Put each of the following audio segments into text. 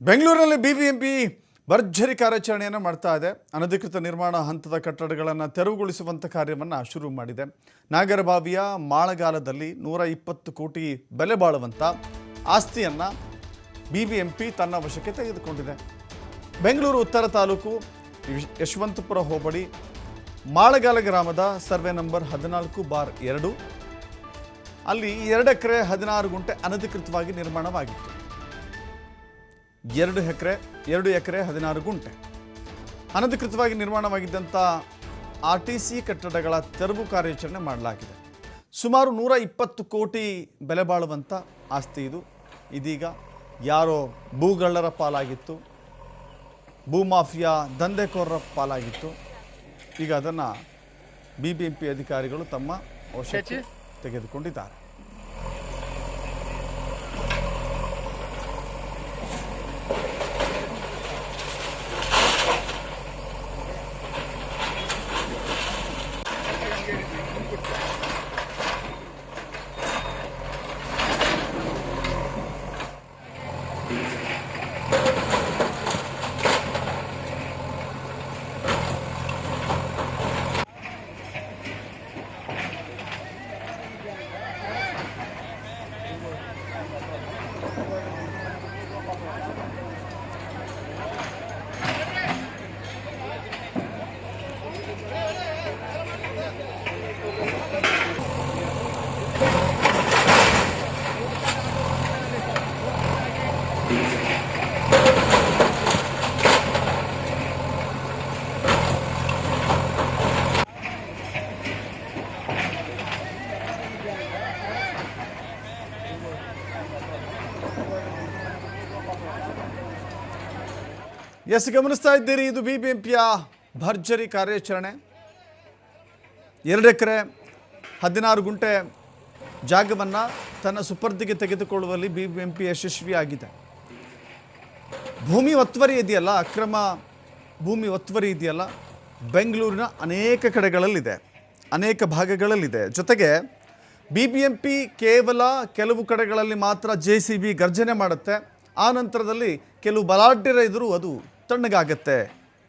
ಬೆಂಗಳೂರಿನಲ್ಲಿ ಬಿಬಿಎಂಪಿ ಭರ್ಜರಿ ಕಾರ್ಯಾಚರಣೆಯನ್ನು ಮಾಡ್ತಾ ಇದೆ. ಅನಧಿಕೃತ ನಿರ್ಮಾಣ ಹಂತದ ಕಟ್ಟಡಗಳನ್ನು ತೆರವುಗೊಳಿಸುವಂಥ ಕಾರ್ಯವನ್ನು ಶುರು ಮಾಡಿದೆ. ನಾಗರಬಾವಿಯ ಮಾಳಗಾಲದಲ್ಲಿ 120 ಕೋಟಿ ಬೆಲೆ ಬಾಳುವಂಥ ಆಸ್ತಿಯನ್ನು ಬಿಬಿಎಂಪಿ ತನ್ನ ವಶಕ್ಕೆ ತೆಗೆದುಕೊಂಡಿದೆ. ಬೆಂಗಳೂರು ಉತ್ತರ ತಾಲೂಕು ಯಶವಂತಪುರ ಹೋಬಳಿ ಮಾಳಗಾಲ ಗ್ರಾಮದ ಸರ್ವೆ ನಂಬರ್ 14/2 ಅಲ್ಲಿ 2 ಎಕರೆ 16 ಗುಂಟೆ ಅನಧಿಕೃತವಾಗಿ ನಿರ್ಮಾಣವಾಗಿತ್ತು. 2 ಎಕರೆ 16 ಗುಂಟೆ ಅನಧಿಕೃತವಾಗಿ ನಿರ್ಮಾಣವಾಗಿದ್ದಂಥ RTC ಕಟ್ಟಡಗಳ ತೆರವು ಕಾರ್ಯಾಚರಣೆ ಮಾಡಲಾಗಿದೆ. ಸುಮಾರು 120 ಕೋಟಿ ಬೆಲೆ ಬಾಳುವಂಥ ಆಸ್ತಿ ಇದು. ಇದೀಗ ಯಾರೋ ಭೂಗಳ್ಳರ ಪಾಲಾಗಿತ್ತು, ಭೂಮಾಫಿಯಾ ದಂಧೆಕೋರರ ಪಾಲಾಗಿತ್ತು. ಈಗ ಅದನ್ನು ಬಿಬಿಎಂಪಿ ಅಧಿಕಾರಿಗಳು ತಮ್ಮ ವಶಕ್ಕೆ ತೆಗೆದುಕೊಂಡಿದ್ದಾರೆ. ಗಮನಿಸ್ತಾ ಇದ್ದೀರಿ, ಇದು ಬಿಬಿಎಂಪಿಯ ಭರ್ಜರಿ ಕಾರ್ಯಾಚರಣೆ. 2 ಎಕರೆ 16 ಗುಂಟೆ ಜಾಗವನ್ನು ತನ್ನ ಸುಪರ್ದಿಗೆ ತೆಗೆದುಕೊಳ್ಳುವಲ್ಲಿ ಬಿಬಿಎಂಪಿ ಯಶಸ್ವಿಯಾಗಿದೆ. ಭೂಮಿ ಒತ್ತುವರಿ ಇದೆಯಲ್ಲ, ಅಕ್ರಮ ಭೂಮಿ ಒತ್ತುವರಿ ಇದೆಯಲ್ಲ, ಬೆಂಗಳೂರಿನ ಅನೇಕ ಕಡೆಗಳಲ್ಲಿದೆ, ಅನೇಕ ಭಾಗಗಳಲ್ಲಿದೆ. ಜೊತೆಗೆ ಬಿಬಿಎಂಪಿ ಕೇವಲ ಕೆಲವು ಕಡೆಗಳಲ್ಲಿ ಮಾತ್ರ JCB ಗರ್ಜನೆ ಮಾಡುತ್ತೆ. ಆ ನಂತರದಲ್ಲಿ ಕೆಲವು ಬಲಾಢ್ಯರ ಎದುರು ಅದು ತಣ್ಣಗಾಗತ್ತೆ,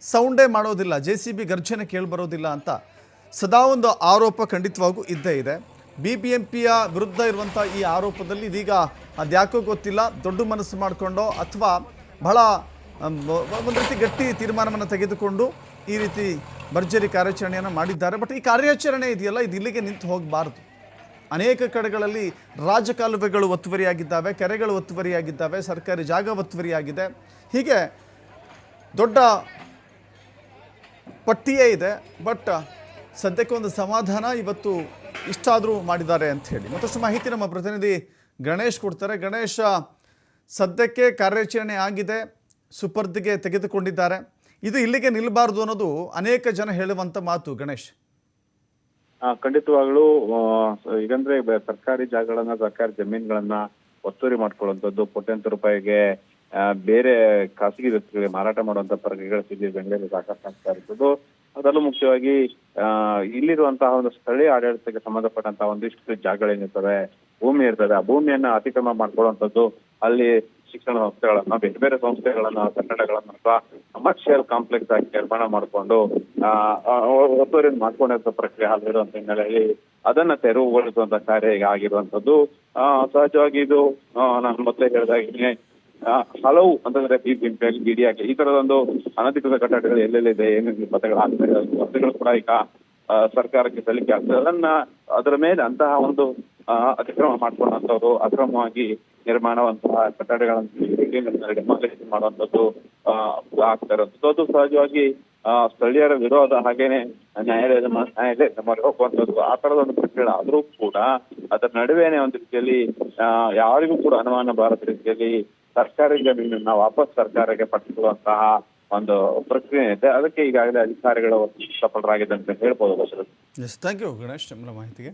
ಸೌಂಡೇ ಮಾಡೋದಿಲ್ಲ, JCB ಗರ್ಜನೆ ಕೇಳಿಬರೋದಿಲ್ಲ ಅಂತ ಸದಾ ಒಂದು ಆರೋಪ ಖಂಡಿತವಾಗೂ ಇದ್ದೇ ಇದೆ. ಬಿಬಿಎಂಪಿಯ ವಿರುದ್ಧ ಇರುವಂಥ ಈ ಆರೋಪದಲ್ಲಿ ಇದೀಗ ಅದ್ಯಾಕೋ ಗೊತ್ತಿಲ್ಲ, ದೊಡ್ಡ ಮನಸ್ಸು ಮಾಡಿಕೊಂಡೋ ಅಥವಾ ಬಹಳ ಒಂದು ರೀತಿ ಗಟ್ಟಿ ತೀರ್ಮಾನವನ್ನು ತೆಗೆದುಕೊಂಡು ಈ ರೀತಿ ಭರ್ಜರಿ ಕಾರ್ಯಾಚರಣೆಯನ್ನು ಮಾಡಿದ್ದಾರೆ. ಬಟ್ ಈ ಕಾರ್ಯಾಚರಣೆ ಇದೆಯಲ್ಲ, ಇದು ಇಲ್ಲಿಗೆ ನಿಂತು ಹೋಗಬಾರ್ದು. ಅನೇಕ ಕಡೆಗಳಲ್ಲಿ ರಾಜಕಾಲುವೆಗಳು ಒತ್ತುವರಿಯಾಗಿದ್ದಾವೆ, ಕೆರೆಗಳು ಒತ್ತುವರಿಯಾಗಿದ್ದಾವೆ, ಸರ್ಕಾರಿ ಜಾಗ ಒತ್ತುವರಿಯಾಗಿದೆ. ಹೀಗೆ ದೊಡ್ಡ ಪಟ್ಟಿಯೇ ಇದೆ. ಬಟ್ ಸದ್ಯಕ್ಕೆ ಒಂದು ಸಮಾಧಾನ ಇವತ್ತು ಇಷ್ಟಾದರೂ ಮಾಡಿದ್ದಾರೆ ಅಂತ ಹೇಳಿ ಮತ್ತಷ್ಟು ಮಾಹಿತಿ ನಮ್ಮ ಪ್ರತಿನಿಧಿ ಗಣೇಶ್ ಕೊಡ್ತಾರೆ. ಗಣೇಶ, ಸದ್ಯಕ್ಕೆ ಕಾರ್ಯಾಚರಣೆ ಆಗಿದೆ, ಸುಪರ್ದಿಗೆ ತೆಗೆದುಕೊಂಡಿದ್ದಾರೆ. ಇದು ಇಲ್ಲಿಗೆ ನಿಲ್ಲಬಾರ್ದು ಅನ್ನೋದು ಅನೇಕ ಜನ ಹೇಳುವಂಥ ಮಾತು. ಗಣೇಶ್, ಖಂಡಿತವಾಗ್ಲೂ ಈಗಂದ್ರೆ ಸರ್ಕಾರಿ ಜಾಗಗಳನ್ನ, ಸರ್ಕಾರಿ ಜಮೀನುಗಳನ್ನ ಒತ್ತುವರಿ ಮಾಡ್ಕೊಳ್ಳುವಂಥದ್ದು, ಕೋಟ್ಯಾಂತರ ರೂಪಾಯಿಗೆ ಬೇರೆ ಖಾಸಗಿ ವ್ಯಕ್ತಿಗಳಿಗೆ ಮಾರಾಟ ಮಾಡುವಂತ ಪ್ರಕ್ರಿಯೆಗಳು ಬೆಂಗಳೂರು ಸಾಕಷ್ಟು ಆಗ್ತಾ ಇರ್ತದ್ದು. ಅದರಲ್ಲೂ ಮುಖ್ಯವಾಗಿ ಇಲ್ಲಿರುವಂತಹ ಒಂದು ಸ್ಥಳೀಯ ಆಡಳಿತಕ್ಕೆ ಸಂಬಂಧಪಟ್ಟಂತಹ ಒಂದಿಷ್ಟು ಜಾಗಗಳೇನಿರ್ತವೆ, ಭೂಮಿ ಇರ್ತದೆ, ಆ ಭೂಮಿಯನ್ನ ಅತಿಕ್ರಮ ಮಾಡ್ಕೊಳ್ಳುವಂಥದ್ದು, ಅಲ್ಲಿ ಶಿಕ್ಷಣ ಸಂಸ್ಥೆಗಳನ್ನ, ಬೇರೆ ಬೇರೆ ಸಂಸ್ಥೆಗಳನ್ನ, ಕಟ್ಟಡಗಳನ್ನ ಅಥವಾ ಕಮರ್ಷಿಯಲ್ ಕಾಂಪ್ಲೆಕ್ಸ್ ಆಗಿ ನಿರ್ಮಾಣ ಮಾಡಿಕೊಂಡು ಒತ್ತುವರಿ ಮಾಡ್ಕೊಂಡಿರೋ ಪ್ರಕ್ರಿಯೆ ಆಗಿರುವಂತ ಹಿನ್ನೆಲೆಯಲ್ಲಿ ಅದನ್ನ ತೆರವುಗೊಳಿಸುವಂತ ಕಾರ್ಯ ಈಗ ಆಗಿರುವಂತದ್ದು. ಸಹಜವಾಗಿ ಇದು ನಾನು ಮೊದಲೇ ಹೇಳಿದಾಗೆ ಹಲವು ಅಂತಂದ್ರೆ ಬಿಬಿಎಂಪಿ ಬಿಡಿಯಾಗಿ ಈ ತರದೊಂದು ಅನಧಿಕೃತ ಕಟ್ಟಡಗಳು ಎಲ್ಲೆಲ್ಲಿದೆ, ಏನೇನು ಪತ್ರಗಳು ಕೂಡ ಈಗ ಸರ್ಕಾರಕ್ಕೆ ಸಲ್ಲಿಕೆ ಆಗ್ತದೆ. ಅದರ ಮೇಲೆ ಅಂತಹ ಒಂದು ಅತಿಕ್ರಮ ಮಾಡ್ಕೊಂಡಂತವ್ರು ಅಕ್ರಮವಾಗಿ ನಿರ್ಮಾಣವಂತಹ ಕಟ್ಟಡಗಳನ್ನು ಡೆಮಾಲಿಷನ್ ಮಾಡುವಂಥದ್ದು ಆಗ್ತಾ ಇರೋದು. ಅದು ಸಹಜವಾಗಿ ಸ್ಥಳೀಯರ ವಿರೋಧ, ಹಾಗೇನೆ ನ್ಯಾಯಾಲಯದ ಮೊರೆ ಹೋಗುವಂಥದ್ದು, ಆ ತರದ ಒಂದು ಪ್ರಕ್ರಿಯೆ ಆದ್ರೂ ಕೂಡ ಅದರ ನಡುವೆನೆ ಒಂದು ರೀತಿಯಲ್ಲಿ ಯಾರಿಗೂ ಕೂಡ ಅನುಮಾನ ಬಾರದ ರೀತಿಯಲ್ಲಿ ಸರ್ಕಾರಿ ಜಮೀನನ್ನ ವಾಪಸ್ ಸರ್ಕಾರಕ್ಕೆ ಪಡಿಸುವಂತಹ ಒಂದು ಪ್ರಕ್ರಿಯೆ ಇದೆ. ಅದಕ್ಕೆ ಈಗಾಗಲೇ ಅಧಿಕಾರಿಗಳು ಸಫಲರಾಗಿದೆ ಅಂತ ಹೇಳ್ಬೋದು. ಥ್ಯಾಂಕ್ ಯು ಗಣೇಶ್, ಮಾಹಿತಿಗೆ.